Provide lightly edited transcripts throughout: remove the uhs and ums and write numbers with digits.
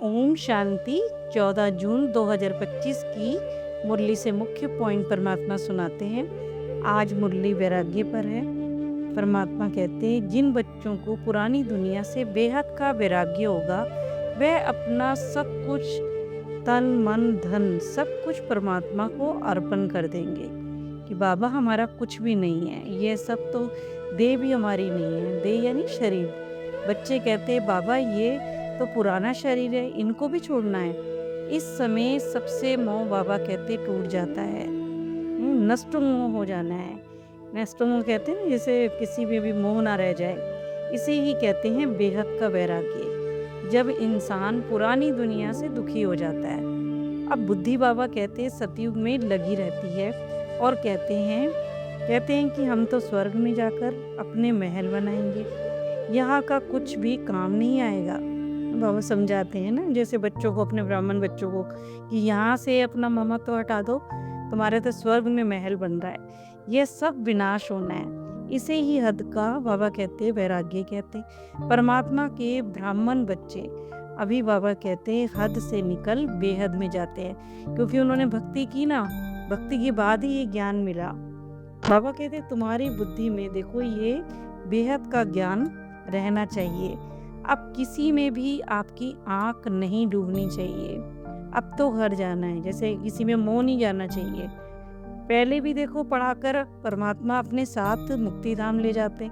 ओम शांति। 14 जून 2025 की मुरली से मुख्य पॉइंट परमात्मा सुनाते हैं। आज मुरली वैराग्य पर है। परमात्मा कहते हैं, जिन बच्चों को पुरानी दुनिया से बेहद का वैराग्य होगा, वह अपना सब कुछ, तन मन धन सब कुछ परमात्मा को अर्पण कर देंगे कि बाबा हमारा कुछ भी नहीं है, ये सब तो देह भी हमारी नहीं है। देह यानी शरीर। बच्चे कहते हैं बाबा ये तो पुराना शरीर है, इनको भी छोड़ना है। इस समय सबसे मोह बाबा कहते टूट जाता है, नष्ट मोह हो जाना है। नष्ट मोह कहते हैं ना, जैसे किसी में भी मोह ना रह जाए, इसे ही कहते हैं बेहद का वैराग्य, जब इंसान पुरानी दुनिया से दुखी हो जाता है। अब बुद्धि बाबा कहते हैं सतयुग में लगी रहती है और कहते हैं कि हम तो स्वर्ग में जाकर अपने महल बनाएंगे, यहाँ का कुछ भी काम नहीं आएगा। बाबा समझाते हैं ना, जैसे बच्चों को, अपने ब्राह्मण बच्चों को, कि यहाँ से अपना ममत्व तो हटा दो, तुम्हारे तो स्वर्ग में महल बन रहा है, यह सब विनाश होना है। इसे ही हद का बाबा कहते, वैराग्य कहते। परमात्मा के ब्राह्मण बच्चे अभी बाबा कहते हैं हद से निकल बेहद में जाते हैं, क्योंकि उन्होंने भक्ति की ना, भक्ति के बाद ही ये ज्ञान मिला। बाबा कहते तुम्हारी बुद्धि में देखो ये बेहद का ज्ञान रहना चाहिए। अब किसी में भी आपकी आंख नहीं डूबनी चाहिए। अब तो घर जाना है, जैसे किसी में मोह नहीं जाना चाहिए। पहले भी देखो पढ़ाकर परमात्मा अपने साथ मुक्ति धाम ले जाते,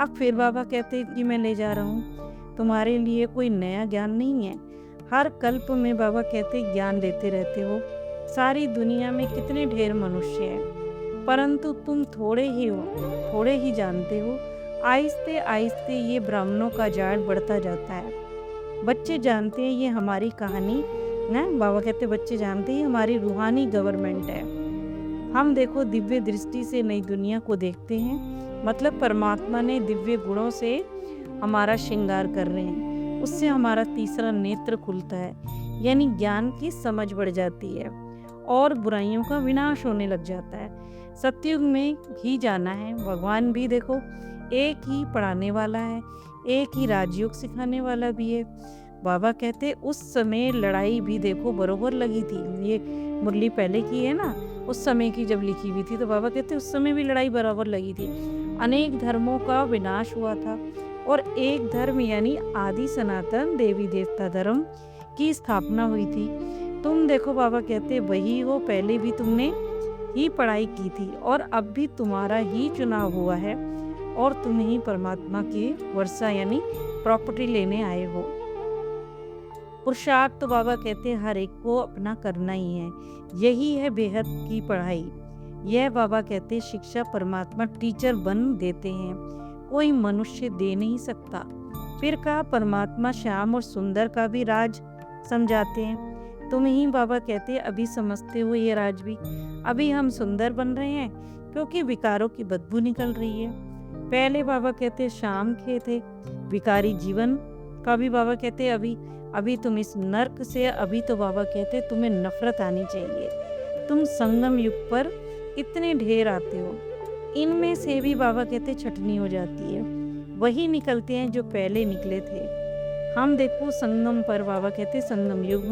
अब फिर बाबा कहते कि मैं ले जा रहा हूँ। तुम्हारे लिए कोई नया ज्ञान नहीं है। हर कल्प में बाबा कहते ज्ञान देते रहते हो। सारी दुनिया में कितने ढेर मनुष्य हैं, परंतु तुम थोड़े ही हो, थोड़े ही जानते हो। आहिस्ते आहिस्ते ये ब्राह्मणों का जाल बढ़ता जाता है। बच्चे जानते हैं ये हमारी कहानी ना, बाबा कहते बच्चे जानते हैं हमारी रूहानी गवर्नमेंट है। हम देखो दिव्य दृष्टि से नई दुनिया को देखते हैं, मतलब परमात्मा ने दिव्य गुणों से हमारा श्रृंगार कर रहे हैं। उससे हमारा तीसरा नेत्र खुलता है, यानी ज्ञान की समझ बढ़ जाती है और बुराइयों का विनाश होने लग जाता है। सतयुग में ही जाना है। भगवान भी देखो एक ही पढ़ाने वाला है, एक ही राजयोग सिखाने वाला भी है। बाबा कहते उस समय लड़ाई भी देखो बरोबर लगी थी। ये मुरली पहले की है ना, उस समय की जब लिखी हुई थी, तो बाबा कहते उस समय भी लड़ाई बराबर लगी थी। अनेक धर्मों का विनाश हुआ था और एक धर्म यानी आदि सनातन देवी देवता धर्म की स्थापना हुई थी। तुम देखो बाबा कहते वही हो, पहले भी तुमने ही पढ़ाई की थी और अब भी तुम्हारा ही चुनाव हुआ है और तुम ही परमात्मा की वर्षा यानी प्रॉपर्टी लेने आए हो। पुरुषार्थ तो बाबा कहते हैं हर एक को अपना करना ही है, यही है बेहद की पढ़ाई। यह बाबा कहते शिक्षा परमात्मा टीचर बन देते हैं, कोई मनुष्य दे नहीं सकता। फिर कहा परमात्मा श्याम और सुंदर का भी राज समझाते हैं। तुम ही बाबा कहते अभी समझते हो ये राज भी। अभी हम सुंदर बन रहे हैं क्योंकि विकारों की बदबू निकल रही है। पहले बाबा कहते शाम खे थे, विकारी जीवन का भी बाबा कहते अभी तुम इस नर्क से, अभी तो बाबा कहते तुम्हें नफरत आनी चाहिए। तुम संगम युग पर इतने ढेर आते हो, इनमें से भी बाबा कहते छटनी हो जाती है। वही निकलते हैं जो पहले निकले थे। हम देखो संगम पर बाबा कहते संगम युग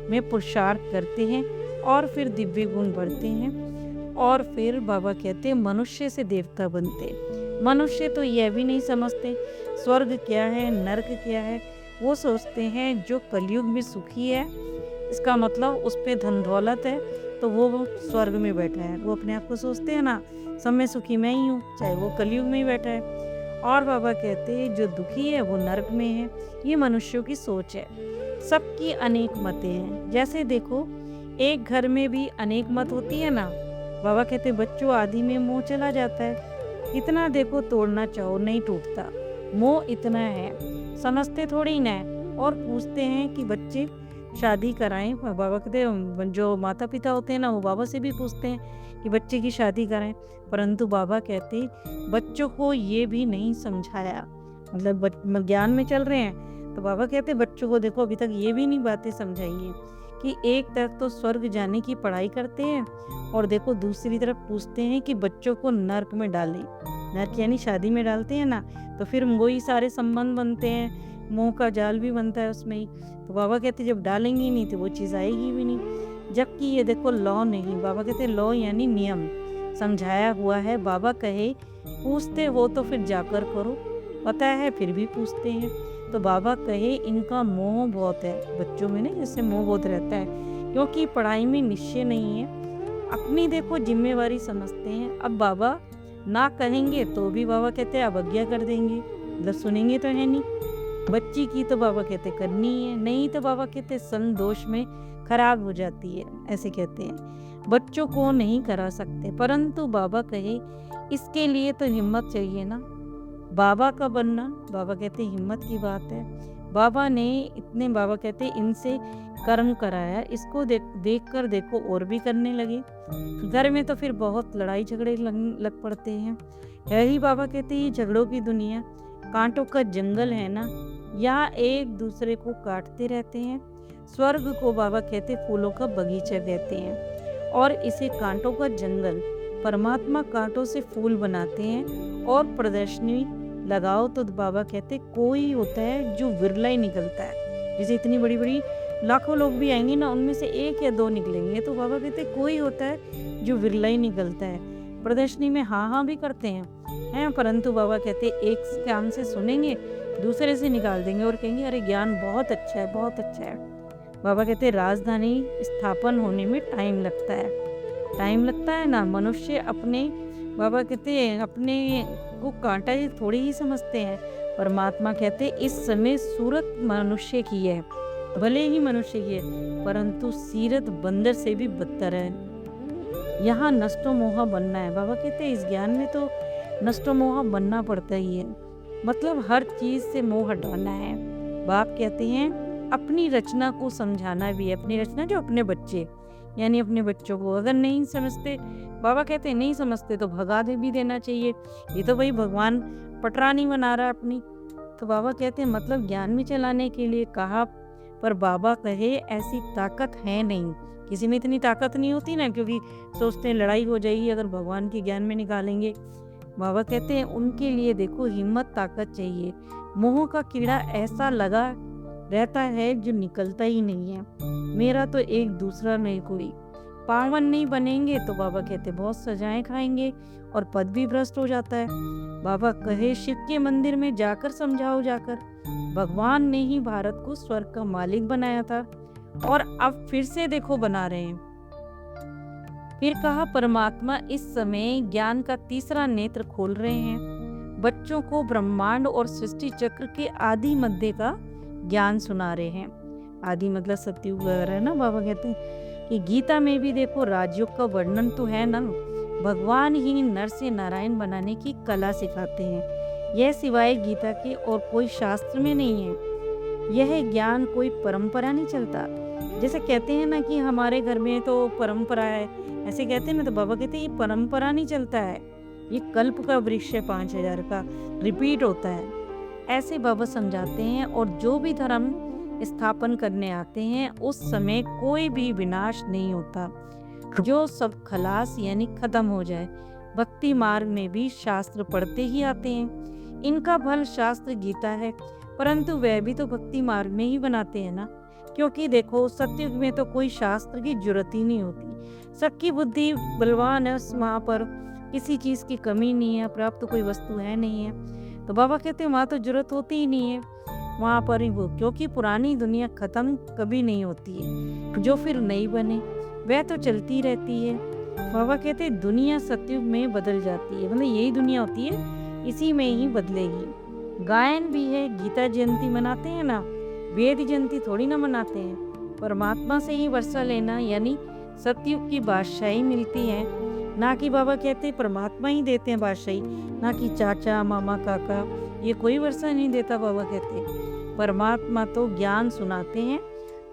में पुरुषार्थ करते हैं और फिर दिव्य गुण बढ़ते हैं और फिर बाबा कहते मनुष्य से देवता बनते। मनुष्य तो यह भी नहीं समझते स्वर्ग क्या है, नर्क क्या है। वो सोचते हैं जो कलयुग में सुखी है, इसका मतलब उस पे धन दौलत है तो वो स्वर्ग में बैठा है। वो अपने आप को सोचते हैं ना, सब में सुखी मैं ही हूँ, चाहे वो कलयुग में ही बैठा है। और बाबा कहते हैं जो दुखी है वो नर्क में है। ये मनुष्यों की सोच है। सबकी अनेक मतें हैं। जैसे देखो एक घर में भी अनेक मत होती है ना। बाबा कहते बच्चों आदि में मोह चला जाता है, इतना देखो तोड़ना चाहो नहीं टूटता। मोह इतना है, समझते थोड़ी ना है। और पूछते हैं कि बच्चे शादी कराएं। बाबा कहते जो माता पिता होते हैं ना, वो बाबा से भी पूछते हैं कि बच्चे की शादी कराएं, परंतु बाबा कहते बच्चों को ये भी नहीं समझाया। मतलब ज्ञान में चल रहे हैं तो बाबा कहते बच्चों को देखो अभी तक ये भी नहीं बातें समझाइए कि एक तरफ तो स्वर्ग जाने की पढ़ाई करते हैं और देखो दूसरी तरफ पूछते हैं कि बच्चों को नर्क में डालें। नर्क यानी शादी में डालते हैं ना, तो फिर वही सारे संबंध बनते हैं, मोह का जाल भी बनता है उसमें ही। तो बाबा कहते जब डालेंगे ही नहीं तो वो चीज़ आएगी भी नहीं। जबकि ये देखो लॉ नहीं, बाबा कहते लॉ यानी नियम समझाया हुआ है। बाबा कहे पूछते हो तो फिर जाकर करो, पता है फिर भी पूछते हैं। तो बाबा कहे इनका मोह बहुत है बच्चों में, नहीं जैसे मोह बहुत रहता है, क्योंकि पढ़ाई में निश्चय नहीं है, अपनी देखो जिम्मेवारी समझते हैं। अब बाबा ना कहेंगे तो भी बाबा कहते हैं अवज्ञा कर देंगे, मतलब सुनेंगे तो है नहीं। बच्ची की तो बाबा कहते करनी है, नहीं तो बाबा कहते संदोष में खराब हो जाती है, ऐसे कहते हैं। बच्चों को नहीं करा सकते, परंतु बाबा कहे इसके लिए तो हिम्मत चाहिए ना। बाबा का बनना, बाबा कहते हिम्मत की बात है। बाबा ने इतने, बाबा कहते इनसे कर्म कराया, इसको देख कर देखो और भी करने लगे। घर में तो फिर बहुत लड़ाई झगड़े लग पड़ते हैं। है ही बाबा कहते ये झगड़ों की दुनिया, कांटों का जंगल है ना, यहाँ एक दूसरे को काटते रहते हैं। स्वर्ग को बाबा कहते फूलों का बगीचा कहते हैं, और इसे कांटों का जंगल, परमात्मा कांटों से फूल बनाते हैं। और प्रदर्शनी लगाओ तो बाबा कहते कोई होता है जो विरला ही निकलता है। जैसे इतनी बड़ी बड़ी लाखों लोग भी आएंगे ना, उनमें से 1 या 2 निकलेंगे, तो बाबा कहते कोई होता है जो विरला ही निकलता है। प्रदर्शनी में हाँ भी करते हैं, परंतु बाबा कहते एक कान से सुनेंगे, दूसरे से निकाल देंगे और कहेंगे अरे ज्ञान बहुत अच्छा है, बहुत अच्छा है। बाबा कहते राजधानी स्थापन होने में टाइम लगता है ना। मनुष्य अपने, बाबा कहते हैं अपने को कांटा ही थोड़ी ही समझते हैं। परमात्मा कहते इस समय सूरत मनुष्य की है, भले ही मनुष्य की है, परंतु सीरत बंदर से भी बदतर है। यहाँ नष्टो मोह बनना है। बाबा कहते इस ज्ञान में तो नष्टो मोह बनना पड़ता ही है, मतलब हर चीज से मोह हटाना है। बाप कहते हैं अपनी रचना को समझाना भी है। अपनी रचना जो अपने बच्चे, यानी अपने बच्चों को अगर नहीं समझते, बाबा कहते नहीं समझते तो भगा दे भी देना चाहिए। ये तो भाई भगवान पटरानी बना रहा है अपनी। तो बाबा कहते हैं मतलब ज्ञान में चलाने के लिए कहा, पर बाबा कहे ऐसी ताकत है नहीं, किसी में इतनी ताकत नहीं होती ना, क्योंकि सोचते हैं लड़ाई हो जाएगी अगर भगवान के ज्ञान में निकालेंगे। बाबा कहते हैं उनके लिए देखो हिम्मत ताकत चाहिए। मोह का कीड़ा ऐसा लगा रहता है जो निकलता ही नहीं है। मेरा तो एक दूसरा नहीं कोई। पावन नहीं बनेंगे तो बाबा कहते बहुत सजाएं खाएंगे और पद भी भ्रष्ट हो जाता है। बाबा कहे शिव के मंदिर में जाकर समझाओ जाकर, भगवान ने ही भारत को स्वर्ग का मालिक बनाया था और अब फिर से देखो बना रहे हैं। फिर कहा परमात्मा इस समय ज्ञान का तीसरा नेत्र खोल रहे हैं, बच्चों को ब्रह्मांड और सृष्टि चक्र के आदि मध्य का ज्ञान सुना रहे हैं। आदि मतलब सतयुग वगैरह है ना। बाबा कहते हैं कि गीता में भी देखो राजयोग का वर्णन तो है ना, भगवान ही नर से नारायण बनाने की कला सिखाते हैं। यह सिवाय गीता के और कोई शास्त्र में नहीं है। यह ज्ञान कोई परंपरा नहीं चलता। जैसे कहते हैं ना कि हमारे घर में तो परंपरा है, ऐसे कहते हैं ना, तो बाबा कहते हैं ये परंपरा नहीं चलता है, ये कल्प का वृक्ष है 5000 का, रिपीट होता है, ऐसे बाबा समझाते हैं। और जो भी धर्म स्थापन करने आते हैं उस समय कोई भी विनाश नहीं होता, जो सब खलास यानी खत्म हो जाए। भक्ति मार्ग में भी शास्त्र पढ़ते ही आते हैं, इनका फल शास्त्र गीता है, परंतु वह भी तो भक्ति मार्ग में ही बनाते हैं ना। क्योंकि देखो सतयुग में तो कोई शास्त्र की जरूरत ही नहीं होती, सबकी बुद्धि बलवान है, वहाँ पर किसी चीज की कमी नहीं है, प्राप्त कोई वस्तु है नहीं है। तो बाबा कहते हैं वहाँ तो जरूरत होती ही नहीं है, वहाँ पर ही वो, क्योंकि पुरानी दुनिया खत्म कभी नहीं होती है, जो फिर नई बने वह तो चलती रहती है। बाबा कहते हैं दुनिया सतयुग में बदल जाती है, मतलब यही दुनिया होती है, इसी में ही बदलेगी। गायन भी है, गीता जयंती मनाते हैं ना, वेद जयंती थोड़ी ना मनाते हैं। परमात्मा से ही वर्षा लेना यानी सतयुग की बादशाही मिलती है, ना कि बाबा कहते हैं परमात्मा ही देते हैं बादशाही, ना कि चाचा मामा काका, ये कोई वर्षा नहीं देता। बाबा कहते हैं परमात्मा तो ज्ञान सुनाते हैं,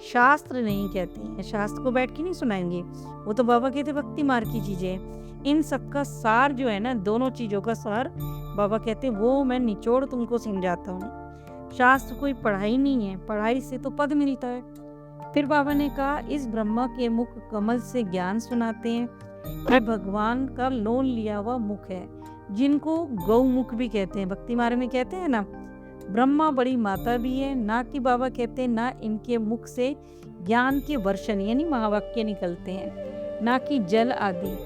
शास्त्र नहीं कहते हैं, शास्त्र को बैठ के नहीं सुनाएंगे, वो तो बाबा कहते भक्ति मार्ग की चीजें। इन सब का सार जो है ना, दोनों चीजों का सार बाबा कहते हैं वो मैं निचोड़ तुमको समझाता हूँ। शास्त्र कोई पढ़ाई नहीं है, पढ़ाई से तो पद मिलता है। फिर बाबा ने कहा इस ब्रह्मा के मुख कमल से ज्ञान सुनाते हैं, वह भगवान का लोन लिया हुआ मुख है, जिनको गौ मुख भी कहते हैं, भक्ति मार्ग में कहते हैं ना, ब्रह्मा बड़ी माता भी है, ना कि बाबा कहते हैं ना इनके मुख से ज्ञान के वर्षण यानी महावाक्य निकलते हैं, ना कि जल आदि।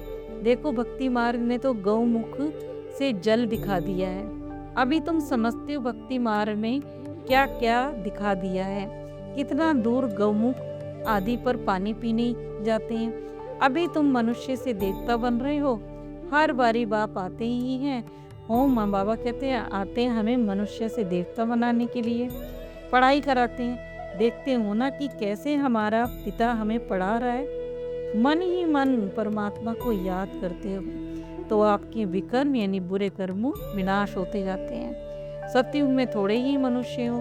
देखो भक्ति मार्ग में तो गौमुख से जल दिखा दिया है। अभी तुम समझते हो भक्ति मार्ग में क्या क्या दिखा दिया है, कितना दूर गौमुख आदि पर पानी पीने जाते हैं। अभी तुम मनुष्य से देवता बन रहे हो, हर बारी बाप आते ही हैं। हो माँ बाबा कहते हैं आते हैं हमें मनुष्य से देवता बनाने के लिए, पढ़ाई कराते हैं। देखते हो ना कि कैसे हमारा पिता हमें पढ़ा रहा है। मन ही मन परमात्मा को याद करते हो तो आपके विकर्म यानी बुरे कर्म विनाश होते जाते हैं। सतयुग में थोड़े ही मनुष्य हो,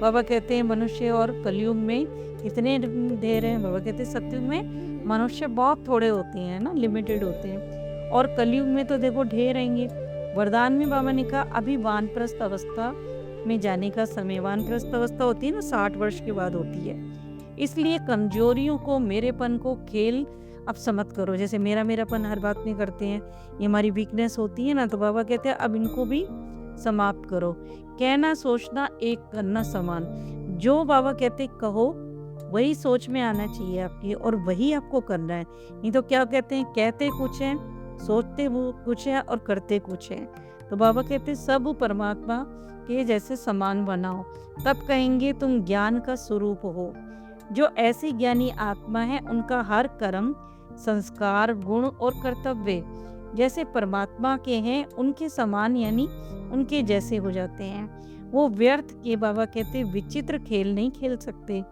बाबा कहते हैं मनुष्य, और कलयुग में कितने ढेर हैं। बाबा कहते हैं सतयुग में मनुष्य बहुत थोड़े होते हैं ना, लिमिटेड होते हैं, और कलयुग में तो देखो ढेर रहेंगे। वरदान में बाबा ने कहा अभी वानप्रस्थ अवस्था में जाने का समय। वानप्रस्थ अवस्था होती है ना 60 वर्ष के बाद होती है। इसलिए कमजोरियों को, मेरेपन को खेल अब समत करो। जैसे मेरापन हर बात में करते हैं, ये हमारी वीकनेस होती है ना, तो बाबा कहते हैं अब इनको भी समाप्त करो। कहना सोचना एक करना समान। जो बाबा कहते कहो वही सोच में आना चाहिए आपकी, और वही आपको करना है। नहीं तो क्या कहते हैं, कहते कुछ है, सोचते वो कुछ है और करते कुछ है। तो बाबा कहते सब परमात्मा के जैसे समान बनाओ, तब कहेंगे तुम ज्ञान का स्वरूप हो। जो ऐसी ज्ञानी आत्मा है उनका हर कर्म, संस्कार, गुण और कर्तव्य जैसे परमात्मा के हैं उनके समान यानी उनके जैसे हो जाते हैं। वो व्यर्थ के, बाबा कहते विचित्र खेल नहीं खेल सकते।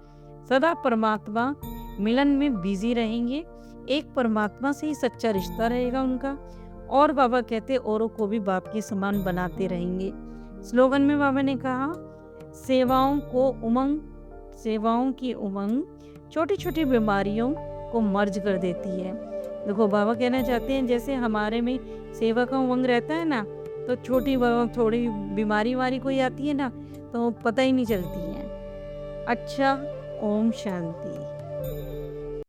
सदा परमात्मा मिलन में बिजी रहेंगे। एक परमात्मा से ही सच्चा रिश्ता रहेगा उनका, और बाबा कहते औरों को भी बाप के समान बनाते रहेंगे। स्लोगन में बाबा ने कहा सेवाओं की उमंग छोटी छोटी बीमारियों को मर्ज कर देती है। देखो बाबा कहना चाहते हैं जैसे हमारे में सेवा का उमंग रहता है ना, तो छोटी थोड़ी बीमारी कोई आती है ना तो पता ही नहीं चलती है। अच्छा, ओम शांति।